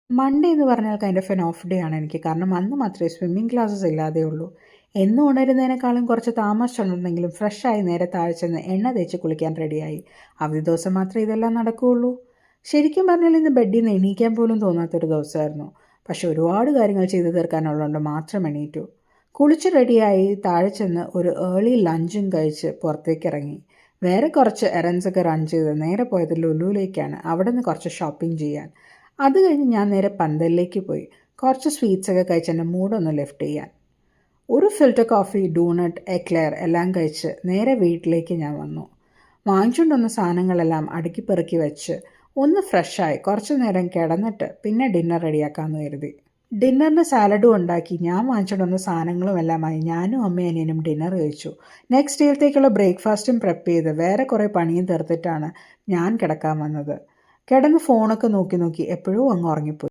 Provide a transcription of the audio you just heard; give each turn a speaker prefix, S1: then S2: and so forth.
S1: Monday എന്ന് പറഞ്ഞാൽ kind of N off day ആണ് എനിക്ക്. കാരണം അന്ന് മാത്രമേ സ്വിമ്മിംഗ് ക്ലാസ്സസ് ഇല്ലാതെ ഉള്ളൂ. എന്നും ഉണരുന്നതിനേക്കാളും കുറച്ച് താമസിച്ചുണ്ടെങ്കിലും ഫ്രഷായി നേരെ താഴെ ചെന്ന് എണ്ണ തേച്ച് കുളിക്കാൻ റെഡിയായി. അവധി ദിവസം മാത്രമേ ഇതെല്ലാം നടക്കുകയുള്ളൂ. ശരിക്കും പറഞ്ഞാൽ ഇന്ന് ബെഡിൽ നിന്ന് എണീക്കാൻ പോലും തോന്നാത്തൊരു ദിവസമായിരുന്നു. പക്ഷെ ഒരുപാട് കാര്യങ്ങൾ ചെയ്തു തീർക്കാനുള്ളതുകൊണ്ട് മാത്രം എണീറ്റു. കുളിച്ച് റെഡിയായി താഴെ ചെന്ന് ഒരു ഏർലി ലഞ്ചും കഴിച്ച് പുറത്തേക്ക് ഇറങ്ങി. വേറെ കുറച്ച് എറൻസൊക്കെ റൺ ചെയ്ത് നേരെ പോയത് ലുലുവിലേക്കാണ്. അവിടെ നിന്ന് കുറച്ച് ഷോപ്പിംഗ് ചെയ്യാൻ. അത് കഴിഞ്ഞ് ഞാൻ നേരെ പന്തലിലേക്ക് പോയി. കുറച്ച് സ്വീറ്റ്സൊക്കെ കഴിച്ച് എൻ്റെ മൂഡൊന്ന് ലിഫ്റ്റ് ചെയ്യാൻ. ഒരു ഫിൽറ്റർ കോഫി, ഡൂണട്ട്, എക്ലെയർ എല്ലാം കഴിച്ച് നേരെ വീട്ടിലേക്ക് ഞാൻ വന്നു. വാങ്ങിച്ചുകൊണ്ട് വന്ന സാധനങ്ങളെല്ലാം അടുക്കി പെറുക്കി വെച്ച് ഒന്ന് ഫ്രഷായി കുറച്ച് നേരം കിടന്നിട്ട് പിന്നെ ഡിന്നർ റെഡിയാക്കാമെന്ന് കരുതി. ഡിന്നറിന് സാലഡും ഉണ്ടാക്കി ഞാൻ വാങ്ങിച്ചുകൊണ്ട് വന്ന സാധനങ്ങളും എല്ലാമായി ഞാനും അമ്മയും അനിയനും ഡിന്നർ കഴിച്ചു. നെക്സ്റ്റ് ഡേയിലത്തേക്കുള്ള ബ്രേക്ക്ഫാസ്റ്റും പ്രെപ്പ് ചെയ്ത് വേറെ കുറേ പണിയും തീർത്തിട്ടാണ് ഞാൻ കിടക്കാൻ വന്നത്. കിടന്ന് ഫോണൊക്കെ നോക്കി നോക്കി എപ്പോഴും അങ്ങ് ഉറങ്ങിപ്പോയി.